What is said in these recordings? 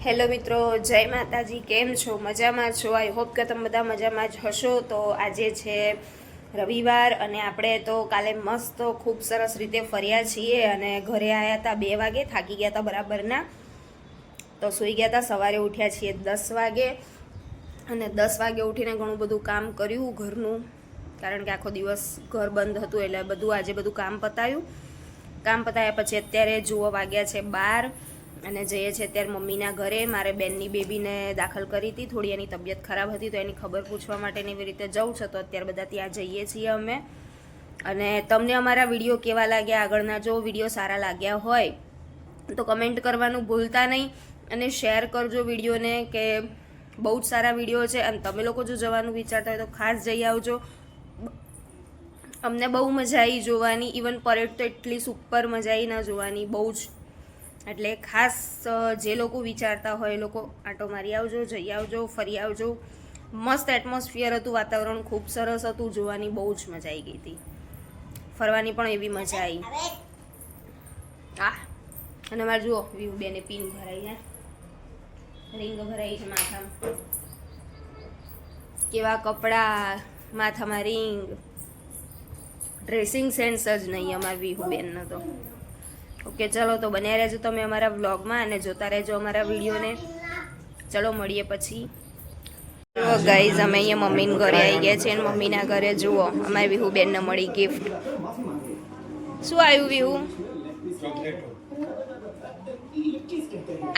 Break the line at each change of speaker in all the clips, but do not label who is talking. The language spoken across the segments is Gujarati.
હેલો મિત્રો, જય માતાજી. કેમ છો? મજામાં છો? આઈ હોપ કે તમે બધા મજામાં જ હશો. તો આજે છે રવિવાર અને આપણે તો કાલે મસ્ત ખૂબ સરસ રીતે ફર્યા છીએ અને ઘરે આવ્યા હતા 2 વાગે. થાકી ગયા હતા બરાબરના, તો સૂઈ ગયા હતા. સવારે ઉઠ્યા છીએ 10 વાગે અને 10 વાગે ઉઠીને ઘણું બધું કામ કર્યું ઘરનું, કારણ કે આખો દિવસ ઘર બંધ હતું એટલે આજે બધું કામ પતાવ્યું. કામ પતાવ્યા પછી અત્યારે જુઓ વાગ્યા છે 12 અને જઈએ છીએ અત્યારે મમ્મીના ઘરે. મારે બેનની બેબીને દાખલ કરી હતી, થોડી એની તબિયત ખરાબ હતી તો એની ખબર પૂછવા માટે એવી રીતે જવું છે, તો અત્યારે બધા ત્યાં જઈએ છીએ અમે. અને તમને અમારા વિડીયો કેવા લાગ્યા આગળના, જો વિડીયો સારા લાગ્યા હોય તો કમેન્ટ કરવાનું ભૂલતા નહીં અને શેર કરજો વિડીયોને, કે બહુ જ સારા વિડીયો છે. અને તમે લોકો જો જવાનું વિચારતા હોય તો ખાસ જઈ આવજો. અમને બહુ મજા આવી જોવાની. ઇવન પરેડ તો એટલી સુપર મજા આવી ના જોવાની, બહુ જ. એટલે ખાસ જે લોકો વિચારતા હોય એ લોકો આંટો મારી આવજો, જઈ આવજો, ફરી આવજો. મસ્ત એટમોસ્ફિયર હતું, વાતાવરણ ખૂબ સરસ હતું, જોવાની બહુ જ મજા આવી ગઈ હતી. ફરવાની પણ એવી મજા આવી. અને મારે જુઓ વ્યૂ બેને પિન ભરાઈ છે, રિંગ ભરાઈ છે માથામાં. કેવા કપડાં, માથામાં રિંગ, ડ્રેસિંગ સેન્સ જ નહીં અમારા વિહુબેનનો તો. ઓકે, ચલો તો બન્યા રહેજો તમે અમારા વ્લોગમાં અને જોતા રહેજો અમારા વિડીયોને. ચલો મળીએ પછી. જુઓ ગાઈઝ, અમે અહીંયા મમ્મીના ઘરે આવી ગયા છીએ અને મમ્મીના ઘરે જુઓ અમારી વિહુબેનને મળી ગિફ્ટ. શું આવ્યું વિહુ?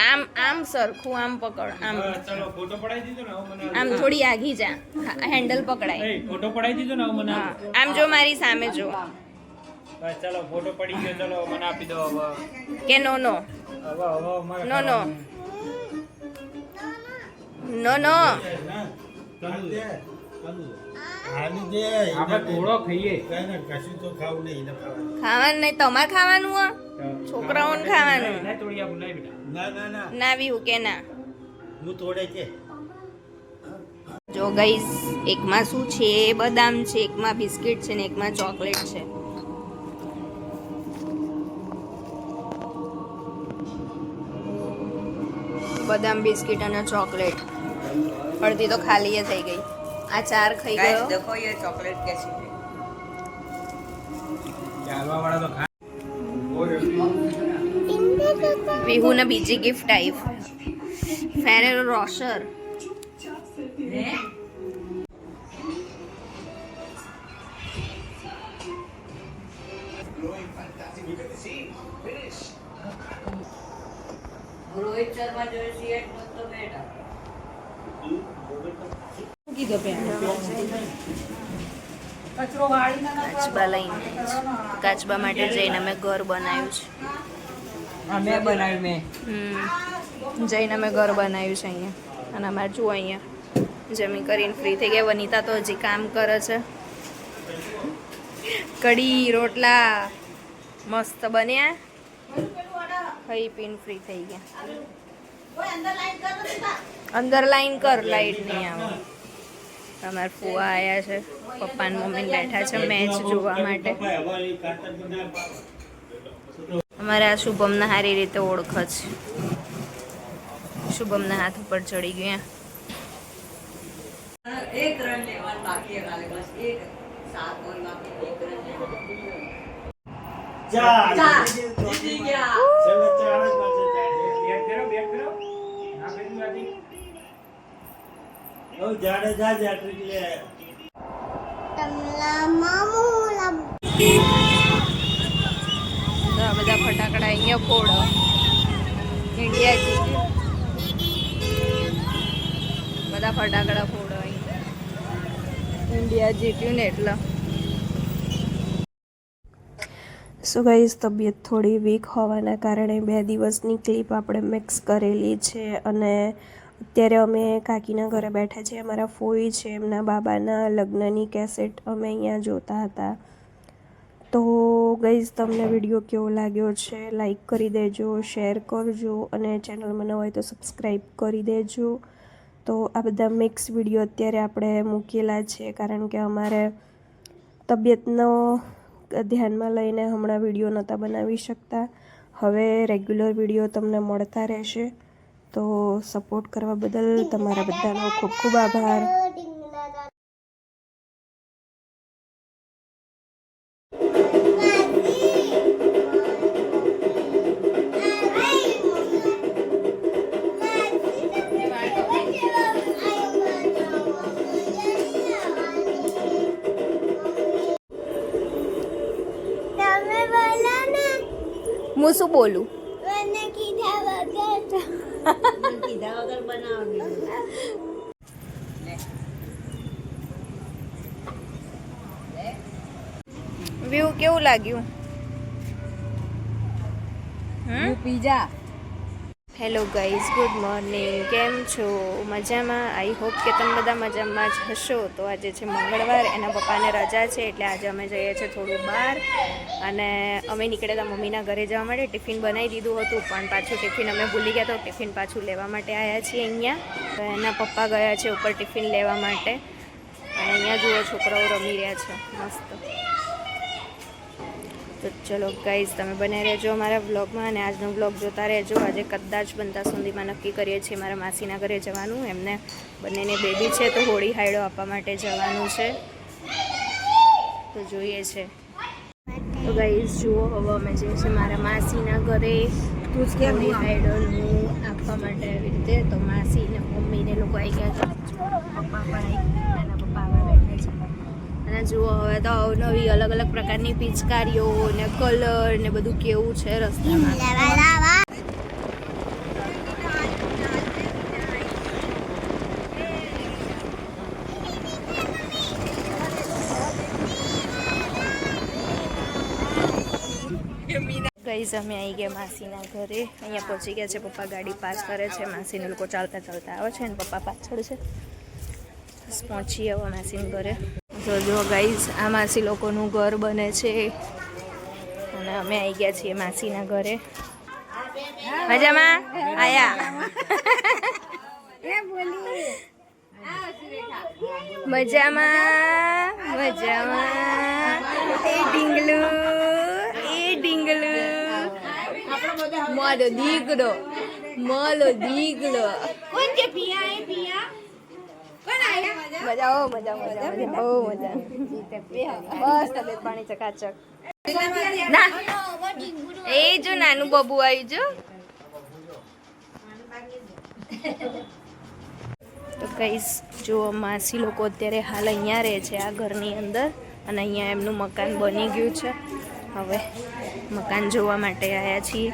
આમ આમ સરખું આમ પકડ, આમ આમ થોડી આગી જા, હેન્ડલ પકડાય.
ફોટો પડાવી દીધો ને મને.
આમ જો, મારી સામે જો.
ચાલો ફોટો પડી ગયો, ચાલો મને આપી દો હવે.
કે નો નો નો નો નો નો. ખાવાનું નહીં, તમારે ખાવાનું હો, છોકરાઓને ખાવાનું. ના વિહુ કે ના. જો ગાઈસ, એકમાં શું છે, બદામ છે, એકમાં બિસ્કિટ છે ને એકમાં ચોકલેટ છે. બદામ, બિસ્કિટ અને ચોકલેટ. અડધી તો ખાલી થઈ ગઈ. આ 4 ખાઈ ગયો.
देखो ये चॉकलेट कैसी है।
વિહુને બીજી ગિફ્ટ આવી, ફેરેરો રોશર.
रोहित शर्मा जो सीएट तो बेटा
કાચબા લઈને, કાચબા માટે જઈને અમે ઘર બનાવ્યું છે.
मैं बनाई मैं
જઈને અમે ઘર બનાવ્યું છે અહીંયા. અને અમારે જુઓ અહીંયા જમી કરીને ફ્રી થઈ ગયા. વનિતા તો હજી કામ કરે છે. કઢી રોટલા મસ્ત બન્યા, ખાઈ પીને ફ્રી થઈ ગયા. અંદર લાઈન કર, લાઈટ નહીં આવે. અમારા ફુવા આવ્યા છે, પપ્પા ને મમ્મી બેઠા છે મેચ જોવા માટે. અમારે આ શુભમને સારી રીતે ઓળખ છે. શુભમના હાથ ઉપર ચડી ગયા.
एक रन लेवन बाकी है खाली बस एक 7 बॉल बाकी एक रन जीत गया।
તો આ બધા ફટાકડા અહીંયા ફોડો. ઇન્ડિયા જીત્યું. બધા ફટાકડા ફોડો અહીંયા. ઇન્ડિયા જીત્યું ને એટલે. સો ગાઈઝ, તબિયત થોડી વીક હોવાના કારણે 2 દિવસની ક્લિપ આપણે મિક્સ કરેલી છે. અને અત્યારે અમે કાકીના ઘરે બેઠા છીએ. અમારા ફોઈ છે, એમના બાબાના લગ્નની કેસેટ અમે અહીંયા જોતા હતા. તો ગાઈઝ, તમને વિડીયો કેવો લાગ્યો છે લાઈક કરી દેજો, શેર કરજો અને ચેનલમાં ન હોય તો સબસ્ક્રાઈબ કરી દેજો. તો આ બધા મિક્સ વિડીયો અત્યારે આપણે મૂકેલા છે, કારણ કે અમારે તબિયતનો ધ્યાનમાં લઈને હમણાં વિડીયો નહોતા બનાવી શકતા. હવે રેગ્યુલર વિડીયો તમને મળતા રહેશે. તો સપોર્ટ કરવા બદલ તમારા બધાનો ખૂબ ખૂબ આભાર. હું શું બોલું?
કીધા વગર બનાવવાનું.
વ્યૂ કેવું લાગ્યું?
Pizza.
Hello guys, good morning. કેમ છો? મજામાં? આઈ હોપ કે તમે બધા મજામાં જ હશો. તો આજે છે મંગળવાર, એના પપ્પાને રજા છે એટલે આજે અમે જઈએ છીએ થોડું બહાર. અને અમે નીકળ્યા હતા મમ્મીના ઘરે જવા માટે. ટિફિન બનાવી દીધું હતું પણ પાછું ટિફિન અમે ભૂલી ગયા તો ટિફિન પાછું લેવા માટે આવ્યા છીએ અહીંયા. તો એના પપ્પા ગયા છે ઉપર ટિફિન લેવા માટે. અને અહીંયા જુઓ છોકરાઓ રમી રહ્યા છે મસ્ત. તો ચલો ગાઈઝ, તમે બને રહેજો અમારા વ્લોગમાં અને આજનો વ્લોગ જોતા રહેજો. આજે કદાચ બનતા સુધીમાં નક્કી કરીએ છીએ મારા માસીના ઘરે જવાનું. એમને બંનેને બેબી છે તો હોળી હાયડો આપવા માટે જવાનું છે. તો જોઈએ છે. તો ગાઈઝ જુઓ, હવે અમે જઈએ છીએ મારા માસીના ઘરે હોળી હાયડોનું આપવા માટે. આવી રીતે તો માસી ને મમ્મીને લોકો આવી ગયા છે. પપ્પા પણ આવી ગયા, એના પપ્પા આવે બેઠે છે. અને જુઓ હવે તો નવી અલગ અલગ પ્રકારની પિચકારીઓ ને કલર ને બધું કેવું છે રસ્તામાં. ગાઈઝ અમે આવી ગયા માસીના ઘરે. અહીંયા પહોંચી ગયા છે. પપ્પા ગાડી પાસ કરે છે, માસીને લોકો ચાલતા ચાલતા આવે છે અને પપ્પા પાછળ છે. બસ પહોંચી હવે માસીના ઘરે. તો જો ગાઈઝ, આ માસી લોકોનું ઘર બને છે અને અમે આવી ગયા છીએ માસીના ઘરે. મજામાં આયા? મજામાં મજામાં. એ ઢીંગલું, એ ઢીંગલું, મારો દીકરો, મારો દીકરો. કોણ છે પિયા? એ પિયા મજા. ઓ મજા મજા મજા. ઓ મજા. બસ તબિયત પાણી ચકાચક. ના એ જો નાનું બબુ આવ્યું જો. તો ગાઈસ જો માસી લોકો અત્યારે હાલ અહીંયા રહે છે આ ઘરની અંદર. અને અહીંયા એમનું મકાન બની ગયું છે. હવે મકાન જોવા માટે આવ્યા છીએ.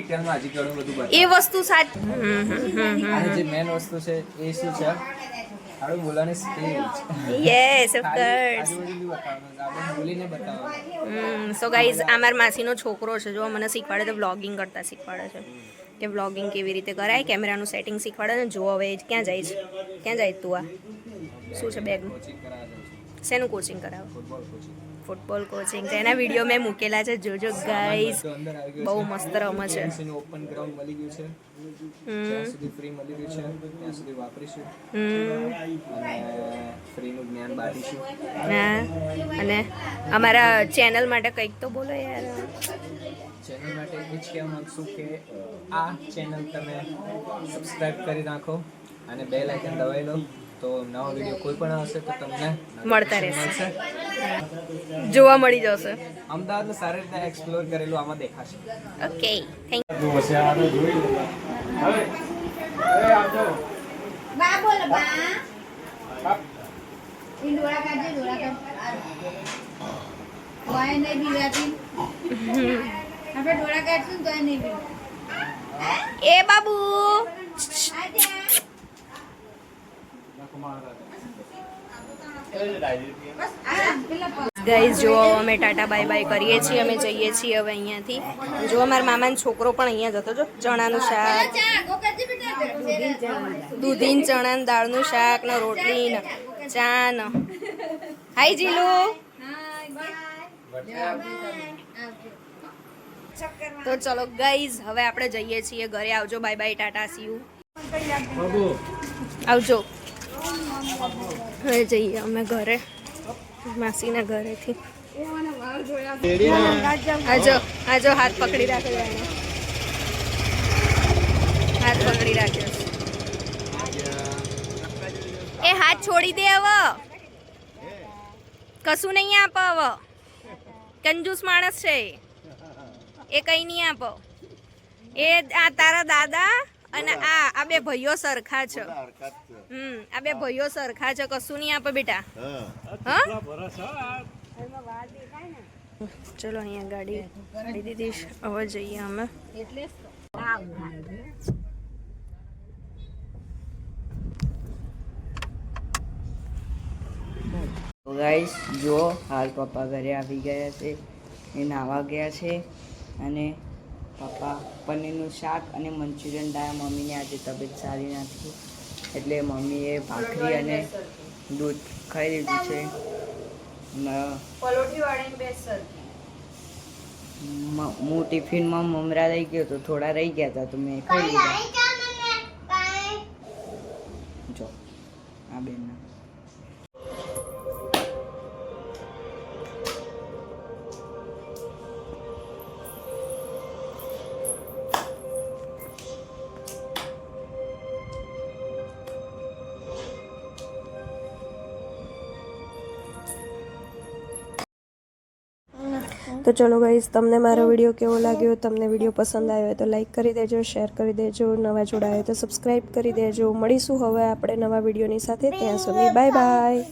ડિટેલમાં હજી ઘણું બધું
એ
બતાવે.
વસ્તુ સાચી.
અને જે મેન વસ્તુ છે એ શું છે આપણે બોલવાની સ્કિલ
યસ ઓફ કોર્સ.
આજુબાજુ બતાવવાનું આપણે બોલીને બતાવવાનું.
સો ગાઈઝ આ મારા માસીનો છોકરો છે જો મને શીખવાડે તો વ્લોગિંગ કરતા શીખવાડે છે કે વ્લોગિંગ કેવી રીતે કરાય, કેમેરાનું સેટિંગ શીખવાડે ને. જો હવે ક્યાં જાય છે, ક્યાં જાય તું? આ શું છે બેગનું?
કોચિંગ કરાવવા જાઉં છું.
શેનું કોચિંગ કરાવો?
Football coaching.
ફૂટબોલ કોચિંગ છે. એના વિડીયો મેં મૂકેલા છે, જોજો ગાઈઝ.
તો અંદર આવી
બહુ
ગયું
મસ્ત રમે છે.
એનું ઓપન ગ્રાઉન્ડ મળી ગયું છે. જ્યાં સુધી ફ્રી મળી ગયું છે ત્યાં સુધી વાપરીશું અને ફ્રીનું જ્ઞાન બાંટીશું.
હા અને અમારા ચેનલ માટે કંઈક તો બોલો યાર.
ચેનલ માટે એ જ કહેવા માંગશું કે આ ચેનલ તમે સબસ્ક્રાઇબ કરી નાખો અને બેલ આઇકન દબાવી લો તો નવો વિડીયો કોઈ પણ આવશે તો તમને
મળતા રહેશે.
મળશે.
જોવા મળી જશે.
અમદાવાદને સારી રીતે એક્સપ્લોર કરેલું આમાં દેખાશે.
ઓકે થેન્ક
બા બોલ બા ઈ ડોળા કાઢજે ડોળા કાઢ વાય નહીં બીવાતી આપણે ડોળા કાઢશું ને તોય નહીં બીવ
એ બાબુ. ગાઈઝ જો અમે ટાટા બાય બાય કરીએ છીએ, અમે જઈએ છીએ હવે અહીંયાથી. જો અમારા મામાનો છોકરો પણ અહીંયા જતો. જો ચણાનું શાક, દૂધીન ચણા દાળનું શાક ને રોટલી ને ચા ને. હાય જીલુ. તો ચલો ગાઈઝ હવે આપણે જઈએ છીએ ઘરે. આવજો, bye bye, Tata, C you. આવજો. હવે જઈએ અમે ઘરે માસીના ઘરેથી. આજો આજો હાથ પકડી રાખ્યો એને. હાથ પકડી રાખ્યો એ હાથ છોડી દે હવે. કશું નહીં આપો હવે. કંજૂસ માણસ છે એ કઈ નહીં આપો. એ આ તારા દાદા અને આ બે ભાઈઓ સરખા છે. આ બે ભાઈઓ સરખા છે. કશું નહીં આપે બેટા. હા ચલો અહીંયા ગાડી કાઢી દીધી છે. હવે જઈએ અમે.
ગાઈસ જો હાલ પપ્પા ઘરે આવી ગયા છે. એ નાવા ગયા છે અને પપ્પા પનીરનું શાક અને મંચુરિયન લાવ્યા. મમ્મીને આજે તબિયત સારી નથી એટલે મમ્મીએ ભાખરી અને દૂધ ખાઈ લીધું છે. હું ટિફિનમાં મમરા લઈ ગયો તો થોડા રહી ગયા હતા તો મેં ખાઈ લીધા. જો આ બેનના
તો ચલો ગાઈઝ, તમને મારો વિડીયો કેવો લાગ્યો? તમને વિડીયો પસંદ આવ્યો હોય તો લાઈક કરી દેજો, શેર કરી દેજો, નવા જોડાયો તો સબસ્ક્રાઈબ કરી દેજો. મળીશું હવે આપણે નવા વિડીયોની સાથે. ત્યાં સુધી બાય બાય.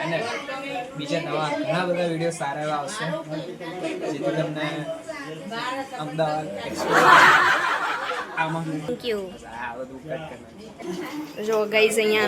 અને બીજા નવા ઘણા બધા વિડીયો સારા એવા આવશે જેથી તમને અમદાવાદ એક્સપ્લોર આમાં
થેન્ક યુ.
આ બધું કટ કરવાનું.
જો ગાઈઝ અહીંયા